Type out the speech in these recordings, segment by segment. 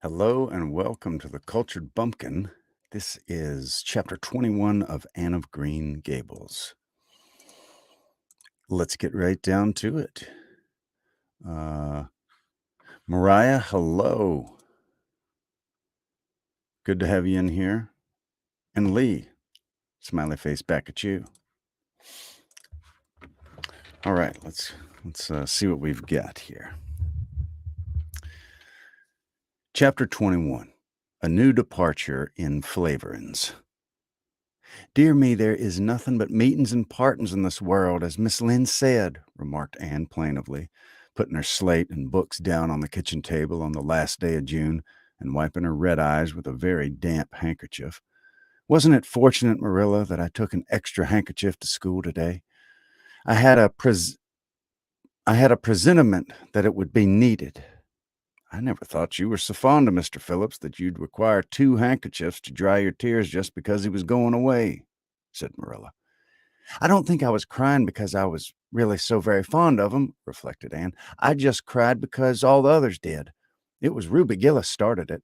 Hello and welcome to the Cultured Bumpkin. This is chapter 21 of Anne of Green Gables. Let's get right down to it. Mariah, hello. Good to have you in here. And Lee, smiley face back at you. All right, let's see what we've got here. Chapter 21, A New Departure in Flavorings. "Dear me, there is nothing but meetings and partings in this world, as Miss Lynde said," remarked Anne plaintively, putting her slate and books down on the kitchen table on the last day of June and wiping her red eyes with a very damp handkerchief. "Wasn't it fortunate, Marilla, that I took an extra handkerchief to school today? I had a presentiment that it would be needed." "I never thought you were so fond of Mr. Phillips that you'd require 2 handkerchiefs to dry your tears just because he was going away," said Marilla. "I don't think I was crying because I was really so very fond of him," reflected Anne. "I just cried because all the others did. It was Ruby Gillis started it.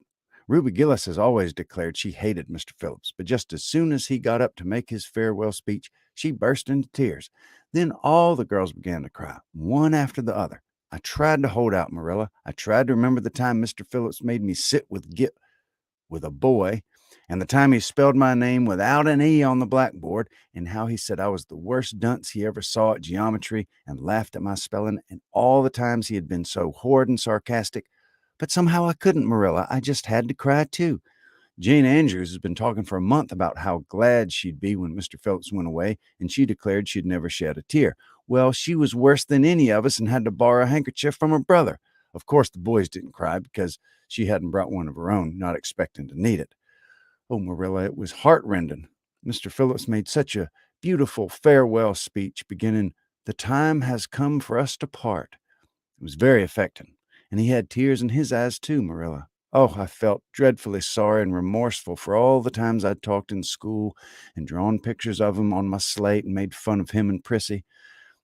Ruby Gillis has always declared she hated Mr. Phillips, but just as soon as he got up to make his farewell speech, she burst into tears. Then all the girls began to cry, one after the other. I tried to hold out, Marilla. I tried to remember the time Mr. Phillips made me sit with a boy, and the time he spelled my name without an E on the blackboard, and how he said I was the worst dunce he ever saw at geometry and laughed at my spelling, and all the times he had been so horrid and sarcastic. But somehow I couldn't, Marilla. I just had to cry, too. Jane Andrews has been talking for a month about how glad she'd be when Mr. Phillips went away, and she declared she'd never shed a tear. Well, she was worse than any of us and had to borrow a handkerchief from her brother. Of course, the boys didn't cry because she hadn't brought one of her own, not expecting to need it. Oh, Marilla, it was heartrending. Mr. Phillips made such a beautiful farewell speech beginning, 'The time has come for us to part.' It was very affecting, and he had tears in his eyes too, Marilla. Oh, I felt dreadfully sorry and remorseful for all the times I'd talked in school and drawn pictures of him on my slate and made fun of him and Prissy.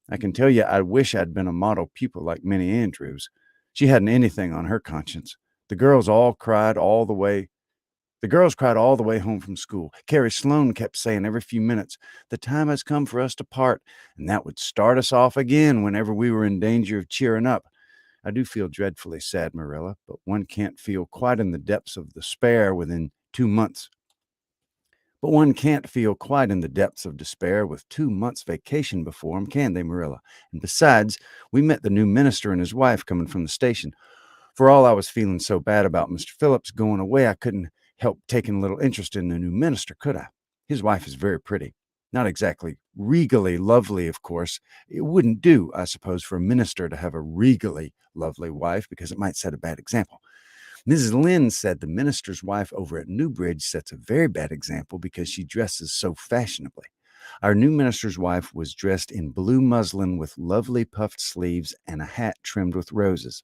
I can tell you I wish I'd been a model pupil like Minnie Andrews. She hadn't anything on her conscience. The girls cried all the way home from school. Carrie Sloane kept saying every few minutes, 'The time has come for us to part,' and that would start us off again whenever we were in danger of cheering up. I do feel dreadfully sad, Marilla, but one can't feel quite in the depths of despair within 2 months. But one can't feel quite in the depths of despair with 2 months' vacation before 'em, can they, Marilla? And besides, we met the new minister and his wife coming from the station. For all I was feeling so bad about Mr. Phillips going away, I couldn't help taking a little interest in the new minister, could I? His wife is very pretty. Not exactly regally lovely, of course. It wouldn't do, I suppose, for a minister to have a regally lovely wife because it might set a bad example. Mrs. Lynde said the minister's wife over at Newbridge sets a very bad example because she dresses so fashionably. Our new minister's wife was dressed in blue muslin with lovely puffed sleeves and a hat trimmed with roses.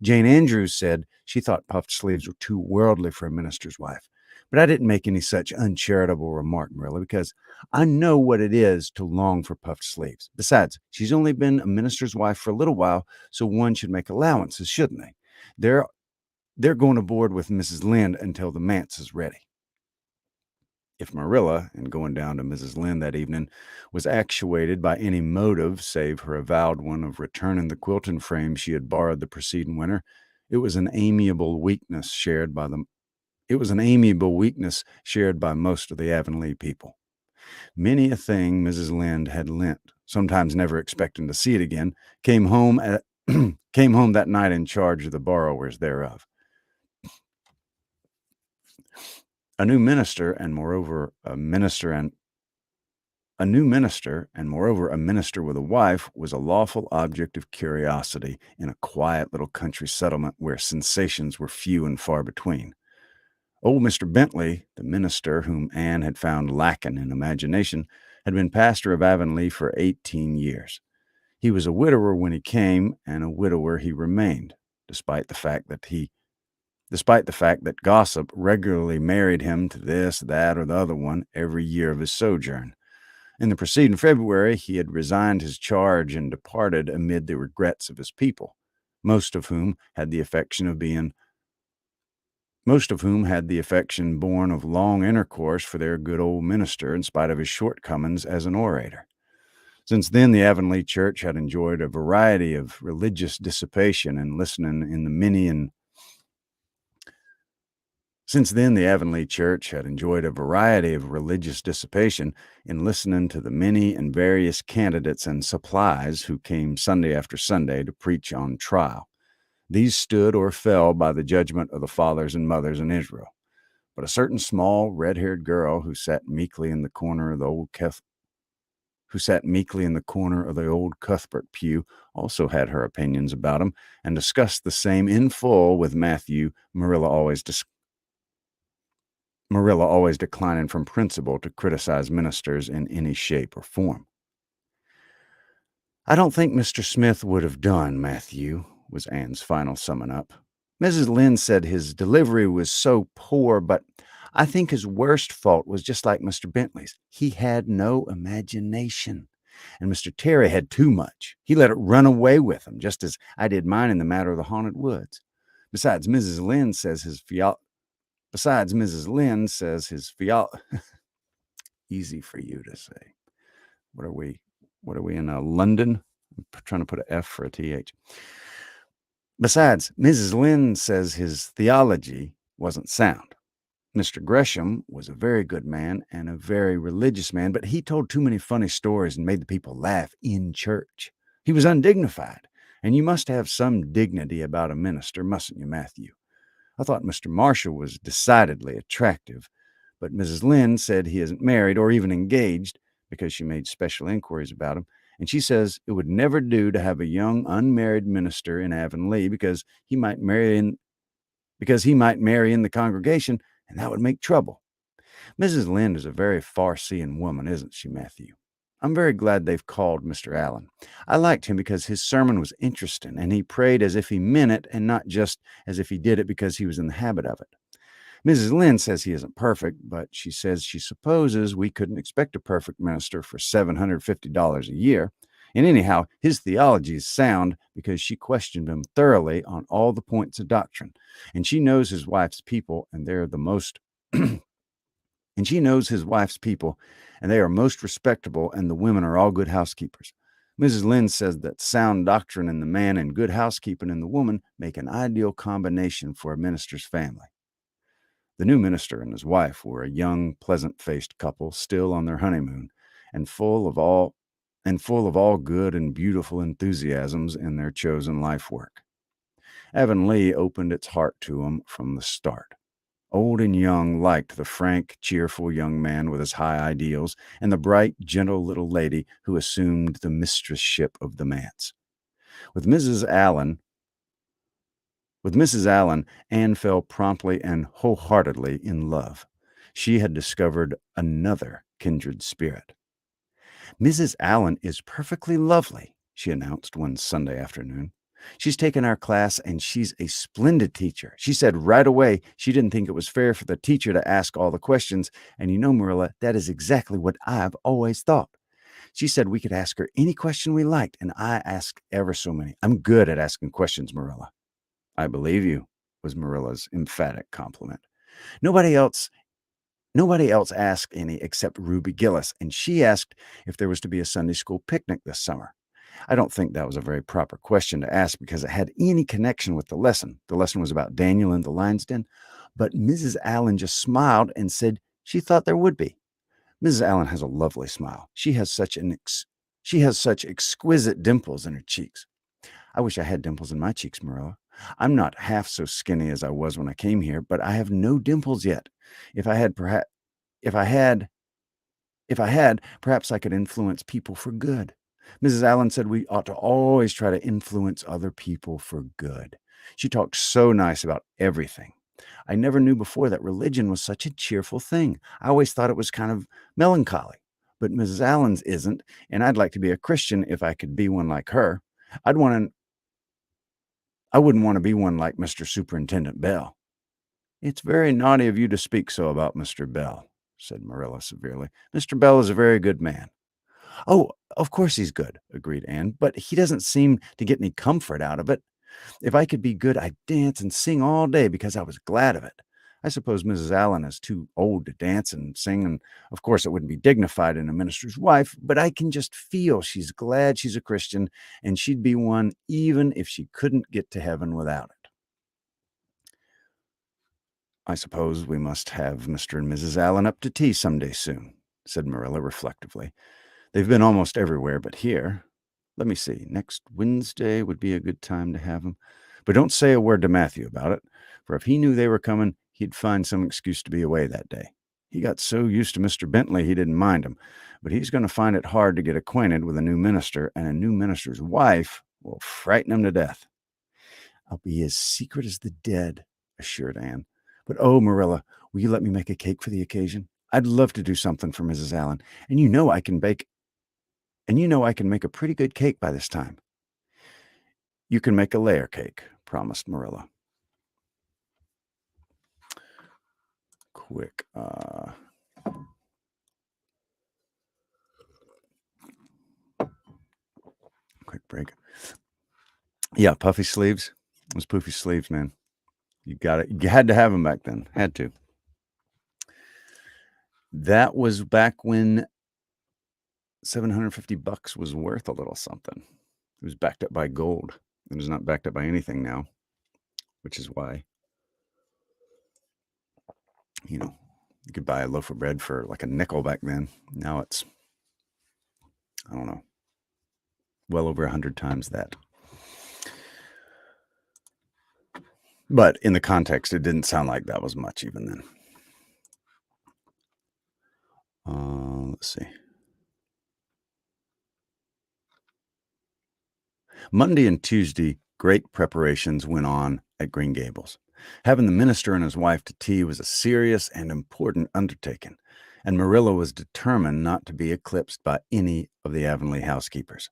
Jane Andrews said she thought puffed sleeves were too worldly for a minister's wife. But I didn't make any such uncharitable remark, Marilla, because I know what it is to long for puffed sleeves. Besides, she's only been a minister's wife for a little while, so one should make allowances, shouldn't they? They're going aboard with Mrs. Lynde until the manse is ready. If Marilla, in going down to Mrs. Lynde that evening, was actuated by any motive save her avowed one of returning the quilting frame she had borrowed the preceding winter, it was an amiable weakness shared by most of the Avonlea people. Many a thing Mrs. Lynde had lent, sometimes never expecting to see it again, came home that night in charge of the borrowers thereof. A new minister, and moreover a minister with a wife, was a lawful object of curiosity in a quiet little country settlement where sensations were few and far between. Old Mr. Bentley, the minister whom Anne had found lacking in imagination, had been pastor of Avonlea for 18 years. He was a widower when he came, and a widower he remained, despite the fact that gossip regularly married him to this, that, or the other one every year of his sojourn. In the preceding February, he had resigned his charge and departed amid the regrets of his people, most of whom had the affection of being most of whom had the affection born of long intercourse for their good old minister in spite of his shortcomings as an orator. Since then, the Avonlea Church had enjoyed a variety of religious dissipation and listening in the many and Since then, the Avonlea Church had enjoyed a variety of religious dissipation in listening to the many and various candidates and supplies who came Sunday after Sunday to preach on trial. These stood or fell by the judgment of the fathers and mothers in Israel. But a certain small, red-haired girl who sat meekly in the corner of the old Cuthbert pew also had her opinions about him and discussed the same in full with Matthew, Marilla always declining from principle to criticize ministers in any shape or form. "I don't think Mr. Smith would have done, Matthew," was Anne's final summing up. "Mrs. Lynde said his delivery was so poor, but I think his worst fault was just like Mr. Bentley's. He had no imagination. And Mr. Terry had too much. He let it run away with him, just as I did mine in the matter of the haunted woods. Besides, Mrs. Lynde says his easy for you to say. What are we in London? I'm trying to put an F for a TH. Besides, Mrs. Lynde says his theology wasn't sound. Mr. Gresham was a very good man and a very religious man, but he told too many funny stories and made the people laugh in church. He was undignified, and you must have some dignity about a minister, mustn't you, Matthew? I thought Mr. Marshall was decidedly attractive, but Mrs. Lynde said he isn't married or even engaged because she made special inquiries about him, and she says it would never do to have a young unmarried minister in Avonlea because he might marry in the congregation, and that would make trouble. Mrs. Lynde is a very far-seeing woman, isn't she, Matthew? I'm very glad they've called Mr. Allen. I liked him because his sermon was interesting, and he prayed as if he meant it and not just as if he did it because he was in the habit of it. Mrs. Lynde says he isn't perfect, but she says she supposes we couldn't expect a perfect minister for $750 a year. And anyhow, his theology is sound because she questioned him thoroughly on all the points of doctrine. And she knows his wife's people, and they're the most and she knows his wife's people, and they are most respectable, and the women are all good housekeepers. Mrs. Lynde says that sound doctrine in the man and good housekeeping in the woman make an ideal combination for a minister's family. The new minister and his wife were a young, pleasant-faced couple still on their honeymoon, and full of all good and beautiful enthusiasms in their chosen life work. Avonlea opened its heart to them from the start. Old and young liked the frank, cheerful young man with his high ideals and the bright, gentle little lady who assumed the mistressship of the manse. With Mrs. Allen, Anne fell promptly and wholeheartedly in love. She had discovered another kindred spirit. "Mrs. Allen is perfectly lovely," she announced one Sunday afternoon. "She's taken our class, and she's a splendid teacher. She said right away she didn't think it was fair for the teacher to ask all the questions, and you know, Marilla, that is exactly what I've always thought. She said we could ask her any question we liked, and I asked ever so many. I'm good at asking questions, Marilla." "I believe you," was Marilla's emphatic compliment. Nobody else asked any except Ruby Gillis, and she asked if there was to be a Sunday school picnic this summer. I don't think that was a very proper question to ask because it had any connection with the lesson. The lesson was about Daniel and the lion's den, but Mrs. Allen just smiled and said she thought there would be. Mrs. Allen has a lovely smile. She has such exquisite dimples in her cheeks. I wish I had dimples in my cheeks, Marilla. I'm not half so skinny as I was when I came here, but I have no dimples yet. If I had, perhaps I could influence people for good. Mrs. Allen said we ought to always try to influence other people for good. She talked so nice about everything. I never knew before that religion was such a cheerful thing. I always thought it was kind of melancholy. But Mrs. Allen's isn't, and I'd like to be a Christian if I could be one like her. I wouldn't want to be one like Mr. Superintendent Bell. "It's very naughty of you to speak so about Mr. Bell," said Marilla severely. "Mr. Bell is a very good man." "Oh, of course he's good," agreed Anne, "but he doesn't seem to get any comfort out of it. If I could be good, I'd dance and sing all day because I was glad of it. I suppose Mrs. Allen is too old to dance and sing, and of course it wouldn't be dignified in a minister's wife, but I can just feel she's glad she's a Christian, and she'd be one even if she couldn't get to heaven without it. I suppose we must have Mr. and Mrs. Allen up to tea some day soon, said Marilla reflectively. They've been almost everywhere but here. Let me see. Next Wednesday would be a good time to have them. But don't say a word to Matthew about it, for if he knew they were coming, he'd find some excuse to be away that day. He got so used to Mr. Bentley he didn't mind him, but he's going to find it hard to get acquainted with a new minister, and a new minister's wife will frighten him to death. I'll be as secret as the dead, assured Anne. But oh, Marilla, will you let me make a cake for the occasion? I'd love to do something for Mrs. Allen, and you know I can make a pretty good cake by this time. You can make a layer cake, promised Marilla. Quick break. Yeah, puffy sleeves. Those poofy sleeves, man. You got it. You had to have them back then. Had to. That was back when $750 was worth a little something. It was backed up by gold. It is not backed up by anything now, which is why, you could buy a loaf of bread for like a nickel back then. Now it's, I don't know, well over 100 times that. But in the context, it didn't sound like that was much even then. Let's see. Monday and Tuesday, great preparations went on at Green Gables. Having the minister and his wife to tea was a serious and important undertaking, and Marilla was determined not to be eclipsed by any of the Avonlea housekeepers.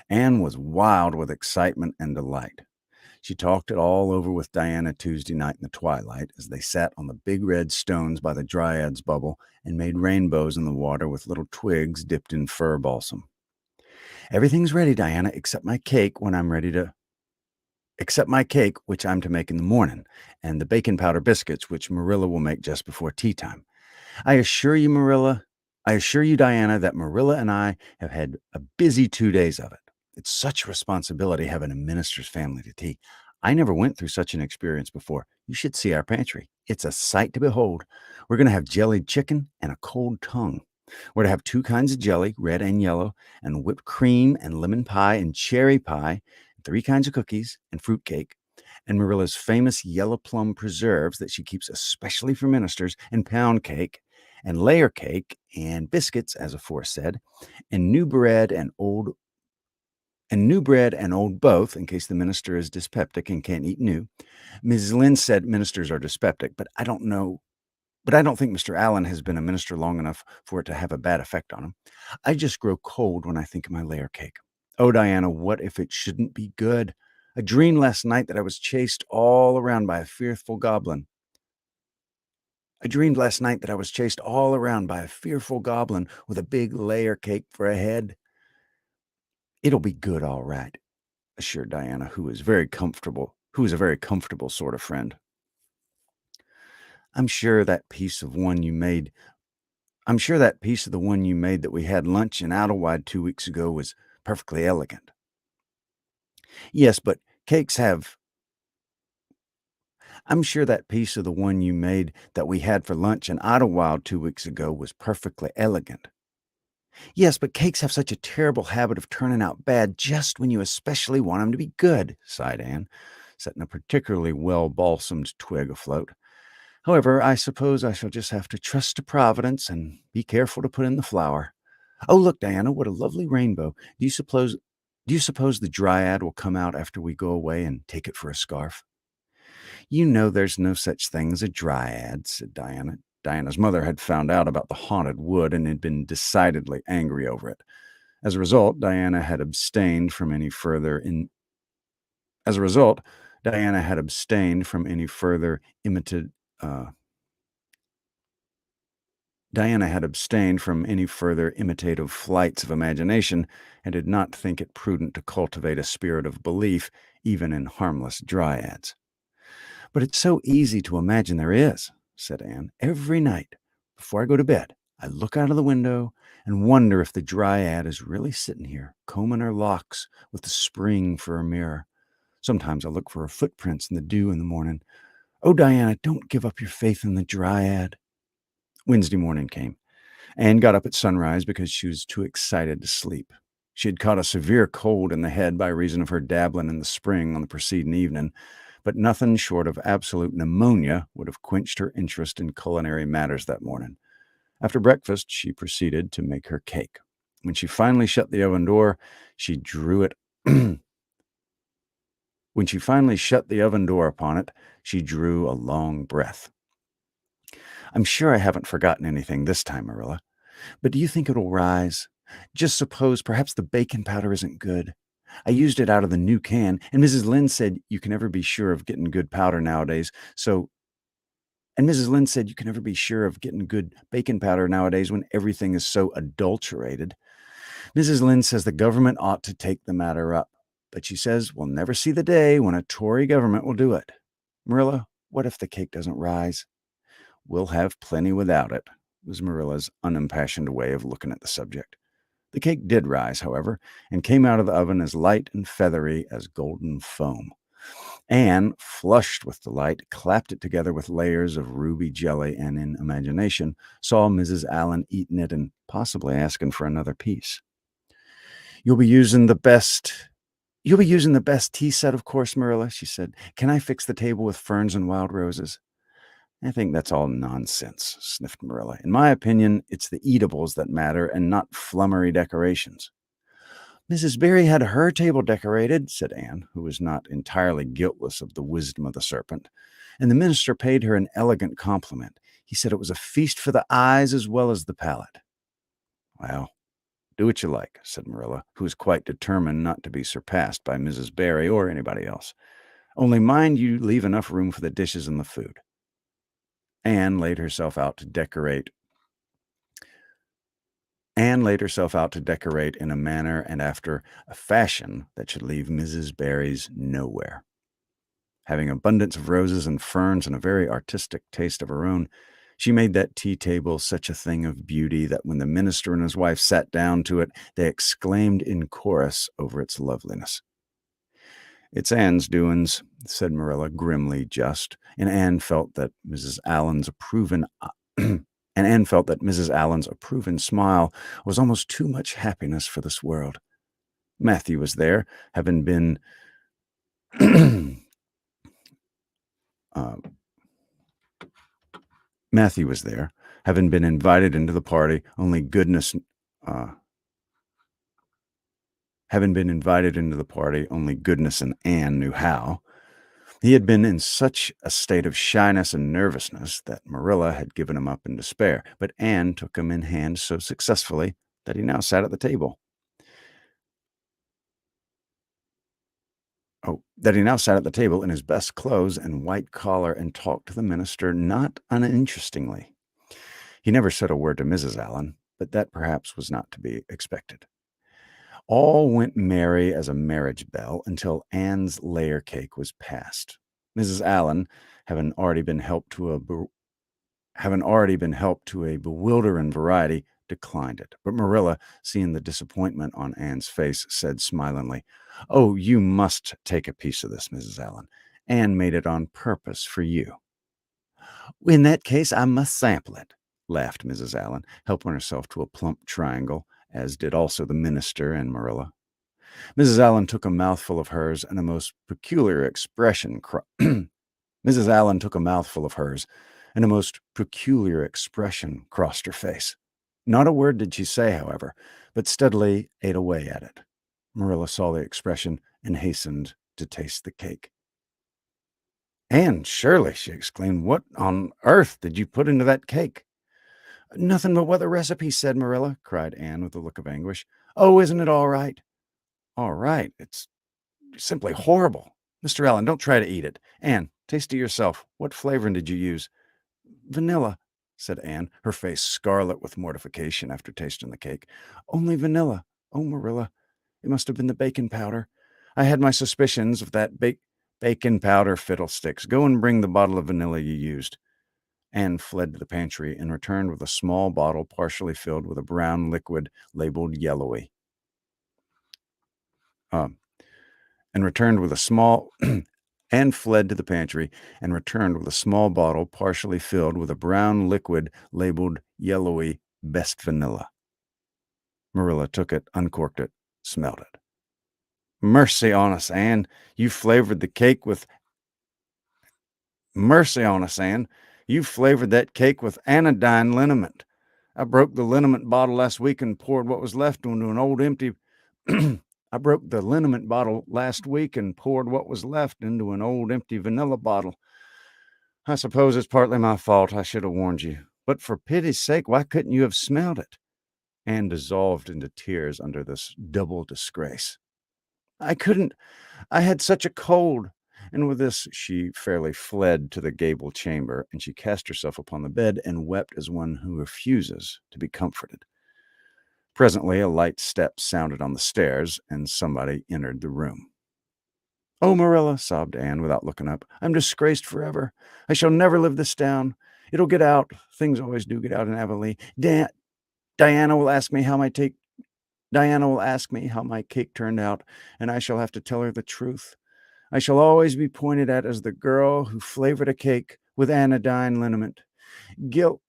Anne was wild with excitement and delight. She talked it all over with Diana Tuesday night in the twilight as they sat on the big red stones by the Dryad's bubble and made rainbows in the water with little twigs dipped in fir balsam. Everything's ready, Diana, except my cake, which I'm to make in the morning, and the baking powder biscuits, which Marilla will make just before tea time. I assure you, Diana, that Marilla and I have had a busy 2 days of it. It's such a responsibility having a minister's family to tea. I never went through such an experience before. You should see our pantry. It's a sight to behold. We're going to have jellied chicken and a cold tongue. We're to have 2 kinds of jelly, red and yellow, and whipped cream and lemon pie and cherry pie, 3 kinds of cookies and fruit cake, and Marilla's famous yellow plum preserves that she keeps especially for ministers, and pound cake, and layer cake, and biscuits, as aforesaid, and new bread and old both, in case the minister is dyspeptic and can't eat new. Mrs. Lynde said ministers are dyspeptic, but I don't think Mr. Allen has been a minister long enough for it to have a bad effect on him. I just grow cold when I think of my layer cake. Oh, Diana, what if it shouldn't be good? I dreamed last night that I was chased all around by a fearful goblin. With a big layer cake for a head. It'll be good, all right, assured Diana, who is a very comfortable sort of friend. I'm sure that piece of the one you made that we had lunch in Idlewild 2 weeks ago was perfectly elegant. Yes, but cakes have... I'm sure that piece of the one you made that we had for lunch in Idlewild 2 weeks ago was perfectly elegant. Yes, but cakes have such a terrible habit of turning out bad just when you especially want them to be good, sighed Anne, setting a particularly well-balsamed twig afloat. However, I suppose I shall just have to trust to Providence and be careful to put in the flour. Oh, look, Diana, what a lovely rainbow. Do you suppose the Dryad will come out after we go away and take it for a scarf? You know there's no such thing as a Dryad, said Diana. Diana's mother had found out about the haunted wood and had been decidedly angry over it. As a result, Diana had abstained from any further imitative flights of imagination, and did not think it prudent to cultivate a spirit of belief even in harmless dryads. But it's so easy to imagine there is, said Anne. "Every night, before I go to bed, I look out of the window and wonder if the dryad is really sitting here, combing her locks with the spring for a mirror. Sometimes I look for her footprints in the dew in the morning. Oh, Diana, don't give up your faith in the dryad." Wednesday morning came. Anne got up at sunrise because she was too excited to sleep. She had caught a severe cold in the head by reason of her dabbling in the spring on the preceding evening, but nothing short of absolute pneumonia would have quenched her interest in culinary matters that morning. After breakfast, she proceeded to make her cake. When she finally shut the oven door, she drew it. When she finally shut the oven door upon it, she drew a long breath. "I'm sure I haven't forgotten anything this time, Marilla. But do you think it'll rise? Just suppose perhaps the baking powder isn't good. I used it out of the new can, and Mrs. Lynde said you can never be sure of getting good powder nowadays. Mrs. Lynde said you can never be sure of getting good baking powder nowadays when everything is so adulterated. Mrs. Lynde says the government ought to take the matter up, but she says we'll never see the day when a Tory government will do it. Marilla, what if the cake doesn't rise? We'll have plenty without it," was Marilla's unimpassioned way of looking at the subject. The cake did rise, however, and came out of the oven as light and feathery as golden foam. Anne, flushed with delight, clapped it together with layers of ruby jelly and, in imagination, saw Mrs. Allen eating it and possibly asking for another piece. You'll be using the best tea set, of course, Marilla," she said. "Can I fix the table with ferns and wild roses?" "I think that's all nonsense," sniffed Marilla. "In my opinion, it's the eatables that matter and not flummery decorations." "Mrs. Barry had her table decorated," said Anne, who was not entirely guiltless of the wisdom of the serpent, "and the minister paid her an elegant compliment. He said it was a feast for the eyes as well as the palate." "Well, do what you like," said Marilla, who was quite determined not to be surpassed by Mrs. Barry or anybody else. "Only mind you leave enough room for the dishes and the food." Anne laid herself out to decorate in a manner and after a fashion that should leave Mrs. Barry's nowhere. Having abundance of roses and ferns and a very artistic taste of her own, she made that tea table such a thing of beauty that when the minister and his wife sat down to it, they exclaimed in chorus over its loveliness. "It's Anne's doings," said Marilla, grimly just, and Anne felt that Mrs. Allen's approving smile was almost too much happiness for this world. Matthew was there, having been Matthew was there, having been invited into the party, only goodness and Anne knew how. He had been in such a state of shyness and nervousness that Marilla had given him up in despair, but Anne took him in hand so successfully that he now sat at the table. In his best clothes and white collar and talked to the minister not uninterestingly. He never said a word to Mrs. Allen, but that perhaps was not to be expected. All went merry as a marriage bell until Anne's layer cake was passed. Mrs. Allen, having already been helped to a bewildering variety, declined it. But Marilla, seeing the disappointment on Anne's face, said smilingly, "Oh, you must take a piece of this, Mrs. Allen. Anne made it on purpose for you." "In that case, I must sample it," laughed Mrs. Allen, helping herself to a plump triangle, as did also the minister and Marilla. Mrs. Allen took a mouthful of hers, and a most peculiar expression crossed her face. Not a word did she say, however, but steadily ate away at it. Marilla saw the expression and hastened to taste the cake. "Anne Shirley," she exclaimed, "what on earth did you put into that cake?" "Nothing but what the recipe said, Marilla," cried Anne with a look of anguish. "Oh, isn't it all right?" "All right? It's simply horrible. Mr. Allen, don't try to eat it. Anne, taste it yourself. What flavoring did you use?" "Vanilla," said Anne, her face scarlet with mortification after tasting the cake. "Only vanilla. Oh, Marilla, it must have been the baking powder. I had my suspicions of that baking powder fiddlesticks. Go and bring the bottle of vanilla you used." Anne fled to the pantry and returned with a small bottle partially filled with a brown liquid labeled yellowy. And returned with a small Anne fled to the pantry and returned with a small bottle partially filled with a brown liquid labeled yellowy best vanilla. Marilla took it, uncorked it, smelled it. Mercy on us, Anne. You flavored the cake with Mercy on us, Anne. You flavored that cake with anodyne liniment. I broke the liniment bottle last week and poured what was left into an old empty I broke the liniment bottle last week and poured what was left into an old empty vanilla bottle. I suppose it's partly my fault. I should have warned you. But for pity's sake, why couldn't you have smelled it? Anne dissolved into tears under this double disgrace. I couldn't. I had such a cold. And with this, she fairly fled to the gable chamber, and she cast herself upon the bed and wept as one who refuses to be comforted. Presently, a light step sounded on the stairs, and somebody entered the room. "Oh, Marilla," sobbed Anne without looking up, "I'm disgraced forever. I shall never live this down. It'll get out. Things always do get out in Avonlea. Diana will ask me how my cake turned out, and I shall have to tell her the truth. I shall always be pointed at as the girl who flavored a cake with anodyne liniment. Guilt.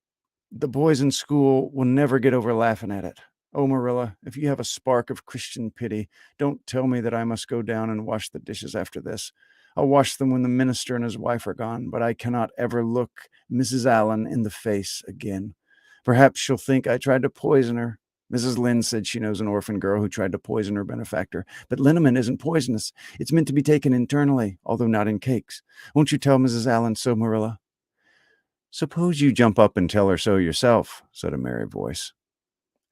The boys in school will never get over laughing at it. Oh, Marilla, if you have a spark of Christian pity, don't tell me that I must go down and wash the dishes after this. I'll wash them when the minister and his wife are gone, but I cannot ever look Mrs. Allen in the face again. Perhaps she'll think I tried to poison her. Mrs. Lynde said she knows an orphan girl who tried to poison her benefactor, but liniment isn't poisonous. It's meant to be taken internally, although not in cakes. Won't you tell Mrs. Allen so, Marilla?" "Suppose you jump up and tell her so yourself," said a merry voice.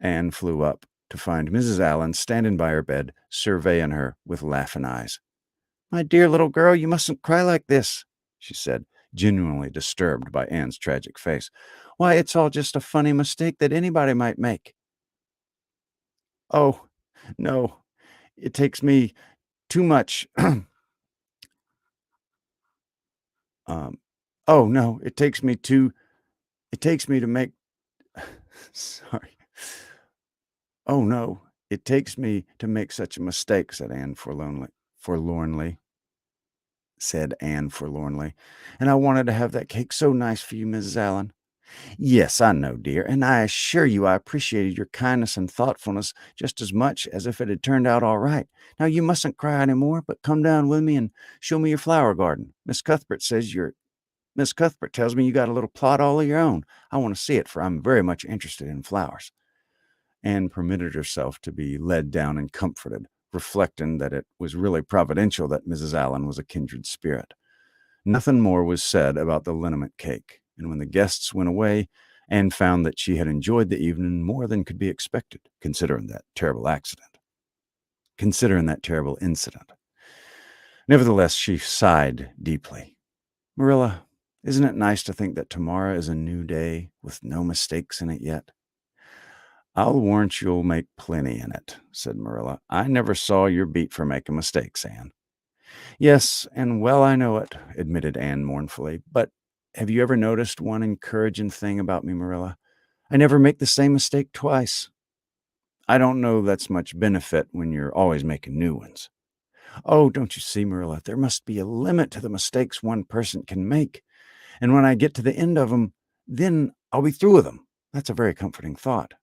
Anne flew up to find Mrs. Allen standing by her bed, surveying her with laughing eyes. "My dear little girl, you mustn't cry like this," she said, genuinely disturbed by Anne's tragic face. "Why, it's all just a funny mistake that anybody might make." "Oh, no, it takes me too much. Oh, no, it takes me to make, sorry. Oh, no, it takes me to make such a mistake," said Anne forlornly, "and I wanted to have that cake so nice for you, Mrs. Allen." "Yes, I know, dear, and I assure you I appreciated your kindness and thoughtfulness just as much as if it had turned out all right. Now you mustn't cry any more, but come down with me and show me your flower garden. Miss Cuthbert tells me you got a little plot all of your own. I want to see it, for I'm very much interested in flowers." Anne permitted herself to be led down and comforted, reflecting that it was really providential that Mrs. Allen was a kindred spirit. Nothing more was said about the liniment cake, and when the guests went away, Anne found that she had enjoyed the evening more than could be expected, considering that terrible incident. Nevertheless, she sighed deeply. "Marilla, isn't it nice to think that tomorrow is a new day with no mistakes in it yet?" "I'll warrant you'll make plenty in it," said Marilla. "I never saw your beat for making mistakes, Anne." "Yes, and well I know it," admitted Anne mournfully. "But have you ever noticed one encouraging thing about me, Marilla? I never make the same mistake twice." "I don't know that's much benefit when you're always making new ones." "Oh, don't you see, Marilla, there must be a limit to the mistakes one person can make. And when I get to the end of them, then I'll be through with them. That's a very comforting thought."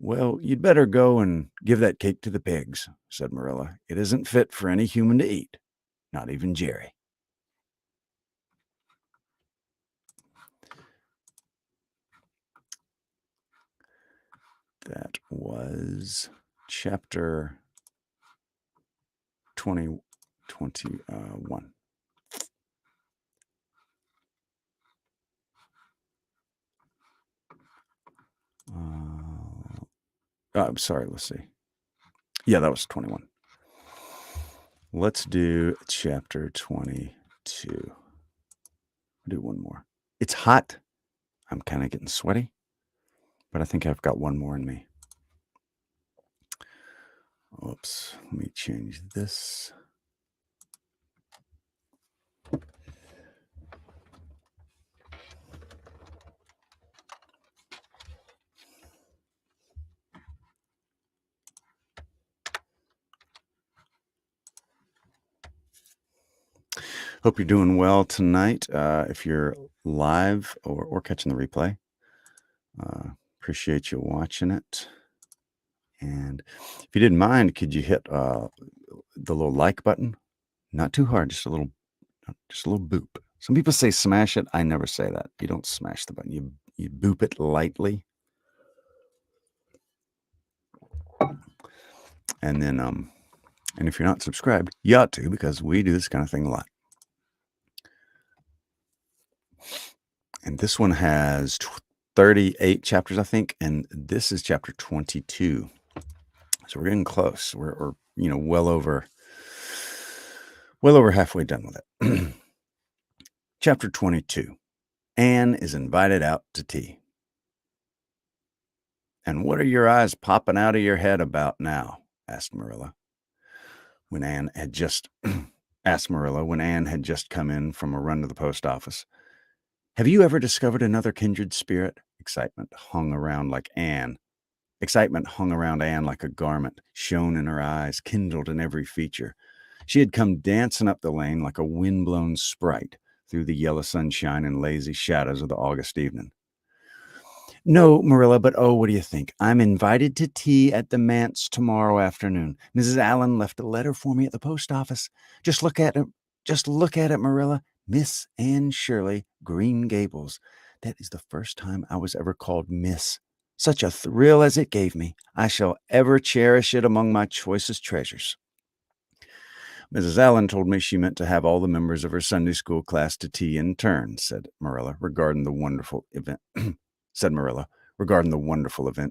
"Well, you'd better go and give that cake to the pigs," said Marilla. "It isn't fit for any human to eat, not even Jerry." That was chapter 21. I'm sorry, let's see. Yeah, that was 21. Let's do chapter 22. I'll do one more. It's hot. I'm kind of getting sweaty, but I think I've got one more in me. Oops, let me change this. Hope you're doing well tonight. If you're live or catching the replay, appreciate you watching it. And if you didn't mind, could you hit the little like button? Not too hard, just a little boop. Some people say smash it. I never say that. You don't smash the button. You boop it lightly. And then and if you're not subscribed, you ought to, because we do this kind of thing a lot. And this one has 38 chapters, I think, and this is chapter 22. So we're getting close. We're well over halfway done with it. Chapter 22. Anne is invited out to tea. "And what are your eyes popping out of your head about now?" asked Marilla, when Anne had just come in from a run to the post office. "Have you ever discovered another kindred spirit?" Excitement hung around Anne like a garment, shone in her eyes, kindled in every feature. She had come dancing up the lane like a wind-blown sprite through the yellow sunshine and lazy shadows of the August evening. "No, Marilla, but oh, what do you think? I'm invited to tea at the manse tomorrow afternoon. Mrs. Allen left a letter for me at the post office. Just look at it, Marilla. Miss Anne Shirley, Green Gables. That is the first time I was ever called Miss. Such a thrill as it gave me. I shall ever cherish it among my choicest treasures." "Mrs. Allen told me she meant to have all the members of her Sunday school class to tea in turn," said Marilla, regarding the wonderful event.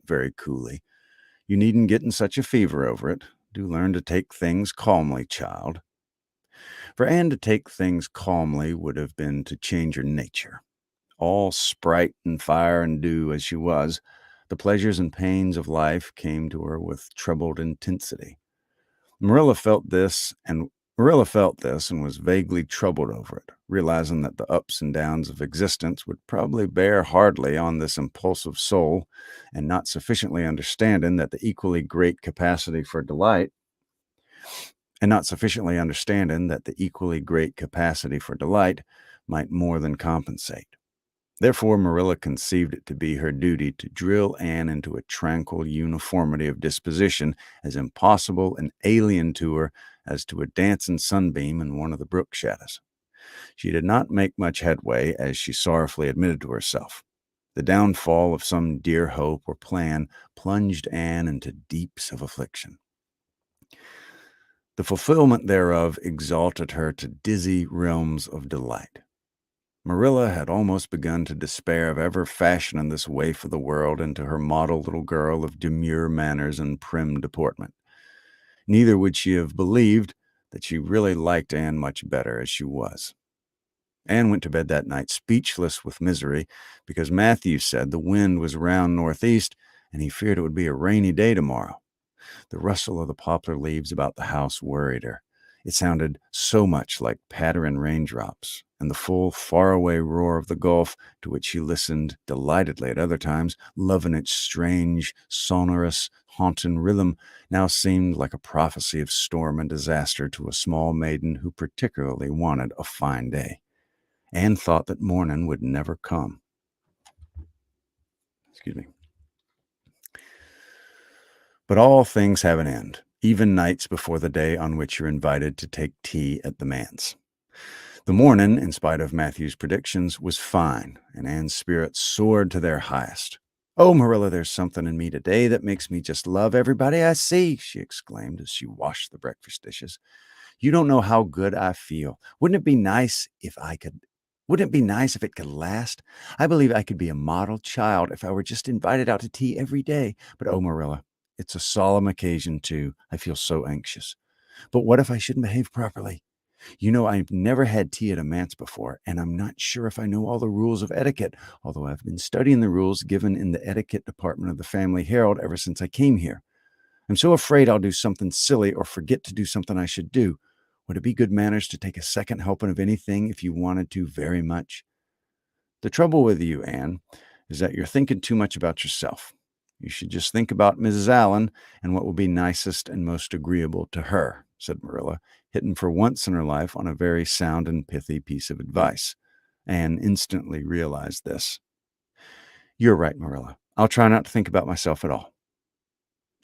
Very coolly. "You needn't get in such a fever over it. Do learn to take things calmly, child." For Anne to take things calmly would have been to change her nature. All sprite and fire and dew as she was, the pleasures and pains of life came to her with troubled intensity. Marilla felt this and was vaguely troubled over it, realizing that the ups and downs of existence would probably bear hardly on this impulsive soul, and not sufficiently understanding that the equally great capacity for delight might more than compensate. Therefore, Marilla conceived it to be her duty to drill Anne into a tranquil uniformity of disposition as impossible and alien to her as to a dancing sunbeam in one of the brook shadows. She did not make much headway, as she sorrowfully admitted to herself. The downfall of some dear hope or plan plunged Anne into deeps of affliction. The fulfillment thereof exalted her to dizzy realms of delight. Marilla had almost begun to despair of ever fashioning this waif of the world into her model little girl of demure manners and prim deportment. Neither would she have believed that she really liked Anne much better as she was. Anne went to bed that night speechless with misery, because Matthew said the wind was round northeast and he feared it would be a rainy day tomorrow. The rustle of the poplar leaves about the house worried her. It sounded so much like pattering raindrops, and the full, faraway roar of the Gulf, to which she listened delightedly at other times, loving its strange, sonorous, haunting rhythm, now seemed like a prophecy of storm and disaster to a small maiden who particularly wanted a fine day. Anne thought that morning would never come. But all things have an end, even nights before the day on which you're invited to take tea at the manse. The morning, in spite of Matthew's predictions, was fine, and Anne's spirits soared to their highest. "Oh, Marilla, there's something in me today that makes me just love everybody I see," she exclaimed as she washed the breakfast dishes. "You don't know how good I feel. Wouldn't it be nice if it could last? I believe I could be a model child if I were just invited out to tea every day. But oh, Marilla, it's a solemn occasion, too. I feel so anxious. But what if I shouldn't behave properly? You know, I've never had tea at a manse before, and I'm not sure if I know all the rules of etiquette, although I've been studying the rules given in the etiquette department of the Family Herald ever since I came here. I'm so afraid I'll do something silly or forget to do something I should do. Would it be good manners to take a second helping of anything if you wanted to very much? The trouble with you, Anne, is that you're thinking too much about yourself. You should just think about Mrs. Allen and what will be nicest and most agreeable to her. said Marilla, hitting for once in her life on a very sound and pithy piece of advice. Anne instantly realized this. You're right, Marilla. I'll try not to think about myself at all.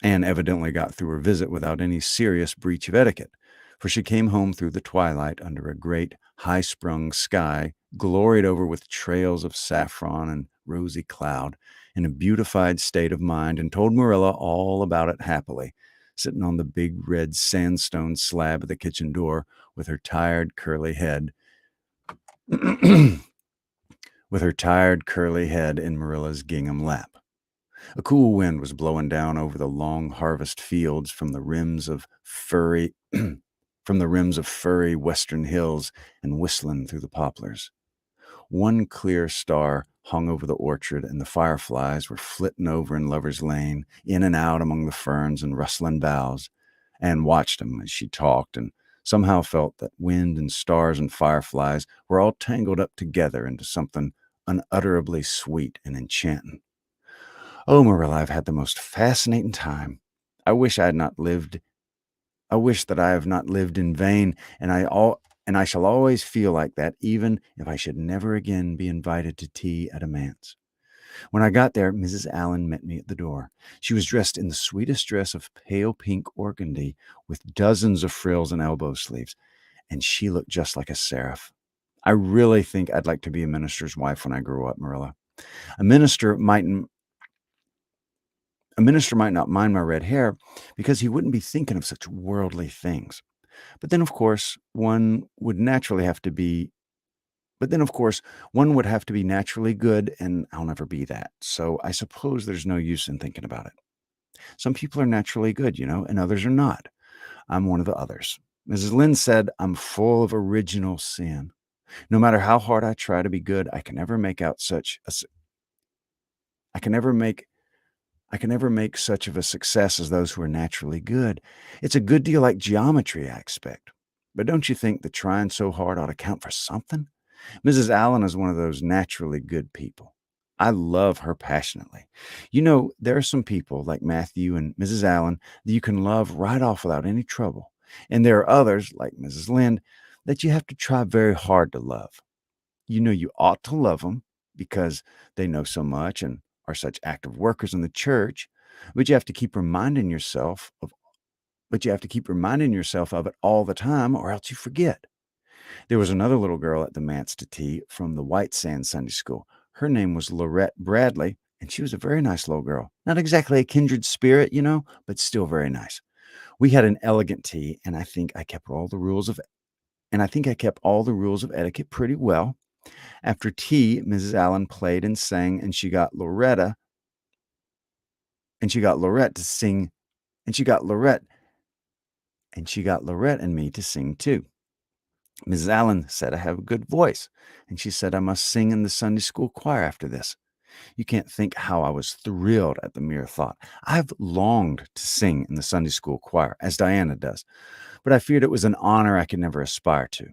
Anne evidently got through her visit without any serious breach of etiquette, for she came home through the twilight under a great high-sprung sky, gloried over with trails of saffron and rosy cloud, in a beautified state of mind, and told Marilla all about it happily, sitting on the big red sandstone slab of the kitchen door with her tired curly head with her tired curly head in Marilla's gingham lap. A cool wind was blowing down over the long harvest fields from the rims of furry western hills and whistling through the poplars. One clear star hung over the orchard, and the fireflies were flitting over in Lover's Lane, in and out among the ferns and rustling boughs. Anne watched them as she talked, and somehow felt that wind and stars and fireflies were all tangled up together into something unutterably sweet and enchanting. Oh, Marilla, I've had the most fascinating time. I wish I had not lived. I wish that I have not lived in vain, and I shall always feel like that, even if I should never again be invited to tea at a manse. When I got there, Mrs. Allen met me at the door. She was dressed in the sweetest dress of pale pink organdy, with dozens of frills and elbow sleeves, and she looked just like a seraph. I really think I'd like to be a minister's wife when I grow up, Marilla. A minister might A minister might not mind my red hair because he wouldn't be thinking of such worldly things. But then, of course, one would naturally have to be, but then, of course, one would have to be naturally good, and I'll never be that. So I suppose there's no use in thinking about it. Some people are naturally good, and others are not. I'm one of the others. Mrs. Lynde said, I'm full of original sin. No matter how hard I try to be good, I can never make out such a, s- I can never make I can never make such of a success as those who are naturally good. It's a good deal like geometry, I expect. But don't you think that trying so hard ought to count for something? Mrs. Allen is one of those naturally good people. I love her passionately. There are some people like Matthew and Mrs. Allen that you can love right off without any trouble. And there are others, like Mrs. Lynde, that you have to try very hard to love. You ought to love them because they know so much and are such active workers in the church, but you have to keep reminding yourself of it all the time, or else you forget. There was another little girl at the manse to tea from the White Sands Sunday School. Her name was Lorette Bradley, and she was a very nice little girl. Not exactly a kindred spirit, but still very nice. We had an elegant tea, and I think I kept all the rules of etiquette pretty well. After tea, Mrs. Allen played and sang, and she got Lorette to sing, and she got Lorette and me to sing too. Mrs. Allen said I have a good voice, and she said I must sing in the Sunday school choir after this. You can't think how I was thrilled at the mere thought. I've longed to sing in the Sunday school choir, as Diana does, but I feared it was an honor I could never aspire to.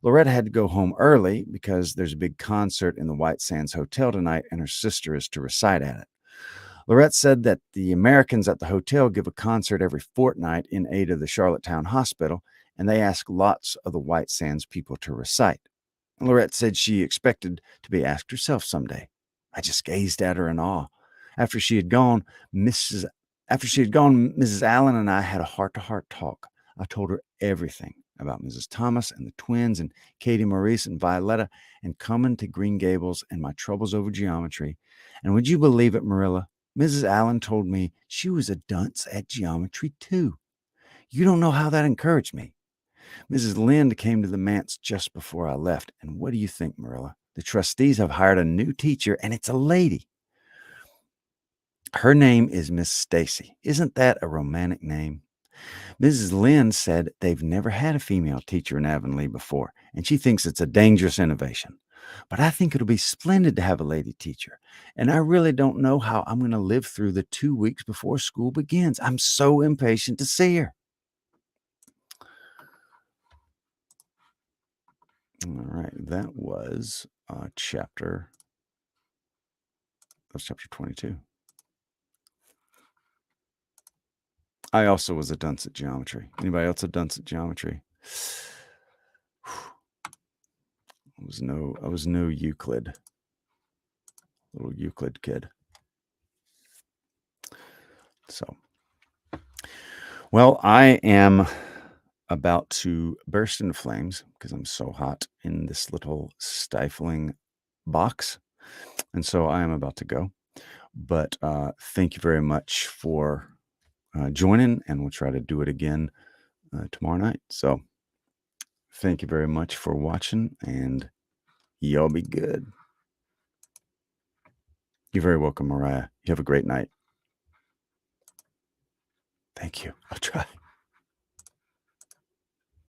Loretta had to go home early because there's a big concert in the White Sands Hotel tonight, and her sister is to recite at it. Lorette said that the Americans at the hotel give a concert every fortnight in aid of the Charlottetown Hospital, and they ask lots of the White Sands people to recite. Lorette said she expected to be asked herself someday. I just gazed at her in awe. After she had gone, Mrs. Mrs. Allen and I had a heart-to-heart talk. I told her everything about Mrs. Thomas and the twins and Katie Maurice and Violetta and coming to Green Gables and my troubles over geometry. And would you believe it, Marilla? Mrs. Allen told me she was a dunce at geometry too. You don't know how that encouraged me. Mrs. Lynde came to the manse just before I left, and what do you think, Marilla? The trustees have hired a new teacher, and it's a lady. Her name is Miss Stacy. Isn't that a romantic name? Mrs. Lynde said they've never had a female teacher in Avonlea before, and she thinks it's a dangerous innovation. But I think it'll be splendid to have a lady teacher, and I really don't know how I'm going to live through the 2 weeks before school begins. I'm so impatient to see her. All right, that was chapter 22. I also was a dunce at geometry. Anybody else a dunce at geometry? I was no Euclid. Little Euclid kid. So, well, I am about to burst into flames because I'm so hot in this little stifling box. And so I am about to go. But thank you very much for joining, and we'll try to do it again tomorrow night. So thank you very much for watching, and y'all be good. You're very welcome, Mariah. You have a great night. Thank you. I'll try.